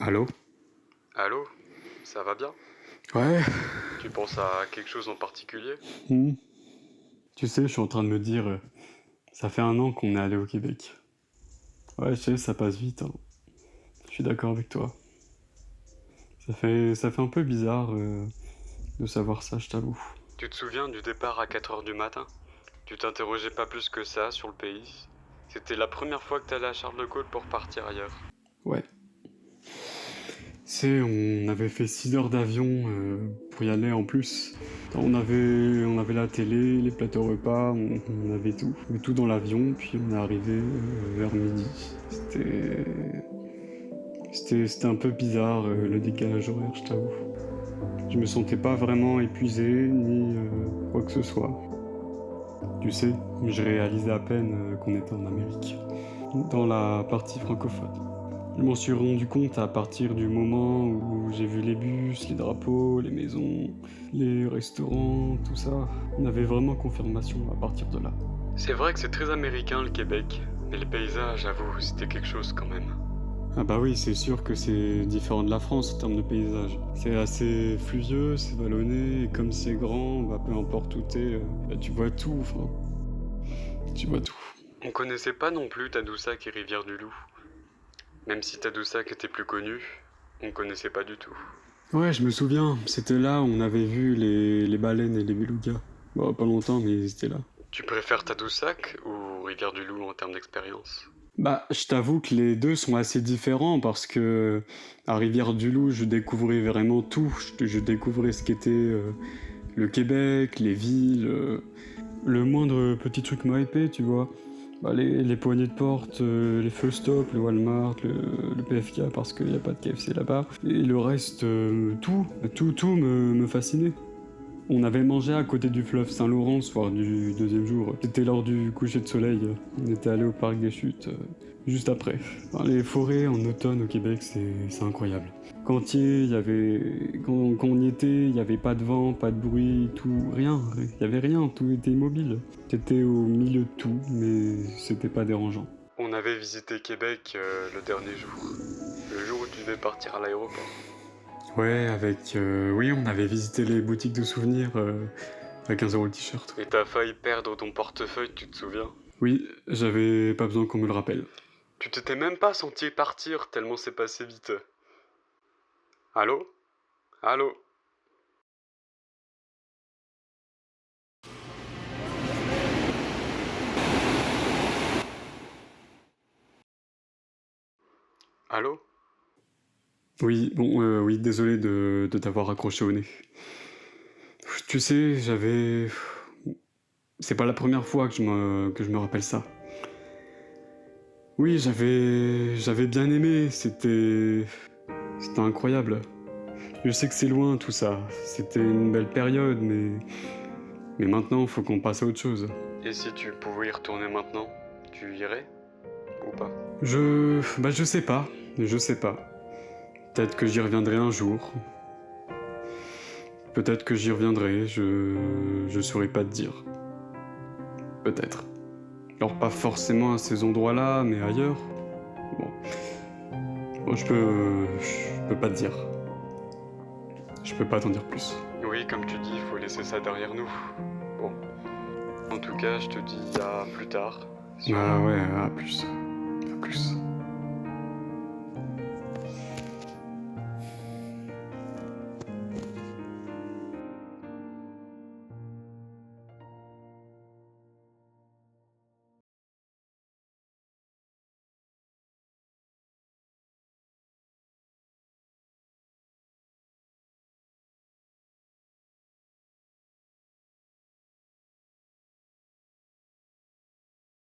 Allô? Allô? Ça va bien? Ouais. Tu penses à quelque chose en particulier? hmm. Tu sais, je suis en train de me dire, ça fait 1 an qu'on est allé au Québec. Ouais, je sais, ça passe vite, hein. Je suis d'accord avec toi. Ça fait un peu bizarre de savoir ça, je t'avoue. Tu te souviens du départ à 4 heures du matin? Tu t'interrogeais pas plus que ça sur le pays? C'était la première fois que t'allais à Charles de Gaulle pour partir ailleurs. Ouais. C'est, on avait fait 6 heures d'avion pour y aller en plus. On avait la télé, les plateaux repas, on avait tout. On avait tout dans l'avion, puis on est arrivé vers midi. C'était un peu bizarre le décalage horaire, je t'avoue. Je me sentais pas vraiment épuisé ni quoi que ce soit. Tu sais, je réalisais à peine qu'on était en Amérique, dans la partie francophone. Je m'en suis rendu compte à partir du moment où j'ai vu les bus, les drapeaux, les maisons, les restaurants, tout ça. On avait vraiment confirmation à partir de là. C'est vrai que c'est très américain le Québec, mais les paysages, j'avoue, c'était quelque chose quand même. Ah bah oui, c'est sûr que c'est différent de la France en termes de paysage. C'est assez fluvieux, c'est vallonné, et comme c'est grand, bah peu importe où t'es, bah, tu vois tout, enfin. Tu vois tout. On connaissait pas non plus Tadoussac et Rivière-du-Loup. Même si Tadoussac était plus connu, on connaissait pas du tout. Ouais, je me souviens, c'était là où on avait vu les baleines et les belugas. Bon, pas longtemps, mais ils étaient là. Tu préfères Tadoussac ou Rivière-du-Loup en termes d'expérience? Bah, je t'avoue que les deux sont assez différents parce que à Rivière-du-Loup, je découvrais vraiment tout. Je découvrais ce qu'était le Québec, les villes, le moindre petit truc m'a hypé, tu vois. Bah, les poignées de porte, les feux stop, le Walmart, le PFK parce qu'il n'y a pas de KFC là-bas. Et le reste, tout me fascinait. On avait mangé à côté du fleuve Saint-Laurent le soir du deuxième jour. C'était lors du coucher de soleil. On était allé au parc des Chutes juste après. Enfin, les forêts en automne au Québec, c'est incroyable. Quand on y était, il n'y avait pas de vent, pas de bruit, tout, rien. Il n'y avait rien, tout était immobile. T'étais au milieu de tout, mais c'était pas dérangeant. On avait visité Québec le dernier jour. Le jour où tu devais partir à l'aéroport. Ouais, oui, on avait visité les boutiques de souvenirs à 15 € le t-shirt. Et t'as failli perdre ton portefeuille, tu te souviens? Oui, j'avais pas besoin qu'on me le rappelle. Tu t'étais même pas senti partir tellement c'est passé vite. Allô? Allô? Allô? Oui, bon, oui, désolé de t'avoir accroché au nez. Tu sais, c'est pas la première fois que je me rappelle ça. Oui, j'avais bien aimé, c'était incroyable. Je sais que c'est loin tout ça, c'était une belle période, mais maintenant, faut qu'on passe à autre chose. Et si tu pouvais y retourner maintenant, tu irais? Ou pas? Je sais pas, je sais pas. Peut-être que j'y reviendrai un jour. Peut-être que j'y reviendrai, je saurais pas te dire. Peut-être. Alors pas forcément à ces endroits-là, mais ailleurs. Bon. Bon, je peux pas te dire. Je peux pas t'en dire plus. Oui, comme tu dis, il faut laisser ça derrière nous. Bon. En tout cas, je te dis à plus tard. Ah ouais, à plus. À plus.